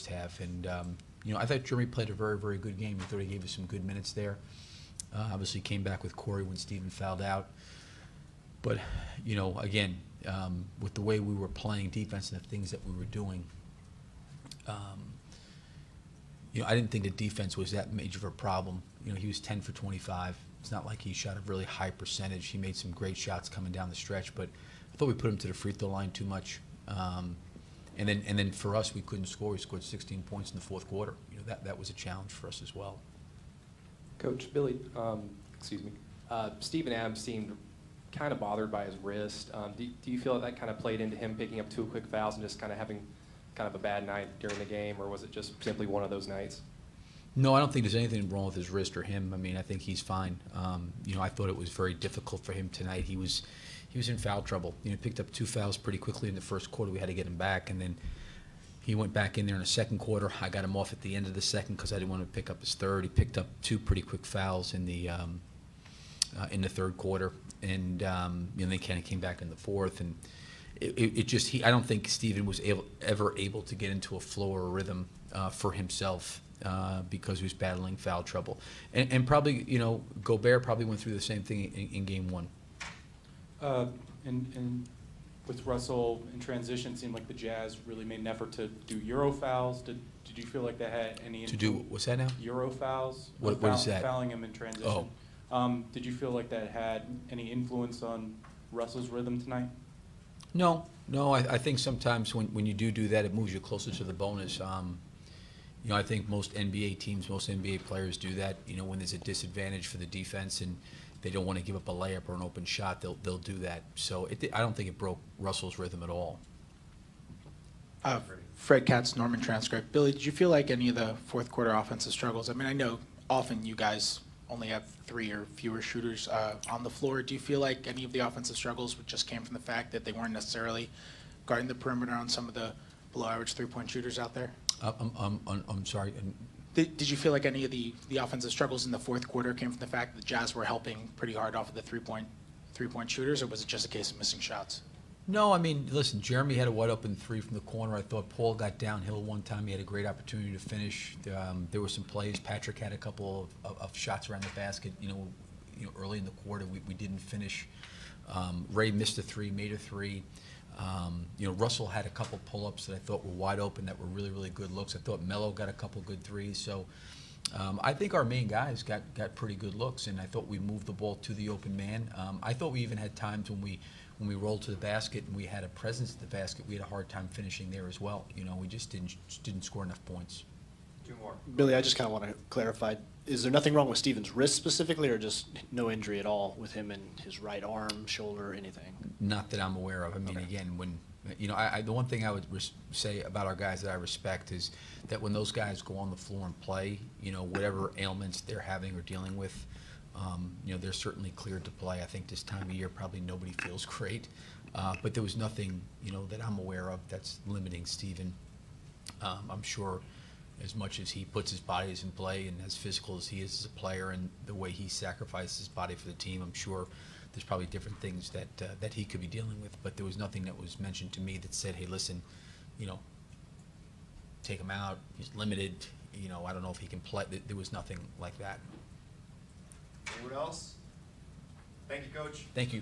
half. And, I thought Jeremy played a very, very good game. I thought he gave us some good minutes there. Obviously came back with Corey when Steven fouled out. But, again, with the way we were playing defense and the things that we were doing, I didn't think the defense was that major of a problem. He was 10 for 25. It's not like he shot a really high percentage. He made some great shots coming down the stretch, but I thought we put him to the free throw line too much. And then for us, we couldn't score. We scored 16 points in the fourth quarter. That was a challenge for us as well. Coach, Billy, Steven Adams seemed kind of bothered by his wrist. Do you feel that kind of played into him picking up 2 quick fouls and just kind of having kind of a bad night during the game, or was it just simply one of those nights? No, I don't think there's anything wrong with his wrist or him. I mean, I think he's fine. I thought it was very difficult for him tonight. He was in foul trouble. He picked up 2 fouls pretty quickly in the first quarter. We had to get him back, and then he went back in there in the second quarter. I got him off at the end of the second because I didn't want to pick up his third. He picked up 2 pretty quick fouls in the third quarter, and then kind of came back in the fourth. And I don't think Steven was ever able to get into a flow or a rhythm for himself because he was battling foul trouble. And probably, Gobert probably went through the same thing in game one. And with Russell in transition, it seemed like the Jazz really made an effort to do Euro fouls. Did you feel like that had any To do, what's that now? Euro fouls? What is that? Fouling him in transition. Oh. Did you feel like that had any influence on Russell's rhythm tonight? No. I think sometimes when you do that, it moves you closer to the bonus. I think most NBA teams, most NBA players do that. When there's a disadvantage for the defense and they don't want to give up a layup or an open shot, they'll do that. So I don't think it broke Russell's rhythm at all. Fred Katz, Norman Transcript. Billy, did you feel like any of the fourth quarter offensive struggles? I mean, I know often you guys only have 3 or fewer shooters on the floor. Do you feel like any of the offensive struggles just came from the fact that they weren't necessarily guarding the perimeter on some of the below-average three-point shooters out there? I'm sorry. Did you feel like any of the offensive struggles in the fourth quarter came from the fact that the Jazz were helping pretty hard off of the three-point shooters, or was it just a case of missing shots? No, I mean, listen, Jeremy had a wide-open 3 from the corner. I thought Paul got downhill one time. He had a great opportunity to finish. There were some plays. Patrick had a couple of shots around the basket, early in the quarter. We didn't finish. Ray missed a 3, made a 3. Russell had a couple pull-ups that I thought were wide open that were really, really good looks. I thought Melo got a couple good threes. So I think our main guys got pretty good looks, and I thought we moved the ball to the open man. I thought we even had times when we rolled to the basket and we had a presence at the basket, we had a hard time finishing there as well. We just didn't score enough points. 2 more. Billy, I just kind of want to clarify. Is there nothing wrong with Steven's wrist specifically, or just no injury at all with him and his right arm, shoulder, anything? Not that I'm aware of. I mean, Okay. again, when the one thing I would say about our guys that I respect is that when those guys go on the floor and play, whatever ailments they're having or dealing with, they're certainly cleared to play. I think this time of year probably nobody feels great, but there was nothing that I'm aware of that's limiting Steven. I'm sure as much as he puts his bodies in play and as physical as he is as a player and the way he sacrifices his body for the team, I'm sure there's probably different things that he could be dealing with. But there was nothing that was mentioned to me that said, hey, listen, take him out. He's limited. I don't know if he can play. There was nothing like that. Anyone else? Thank you, Coach. Thank you.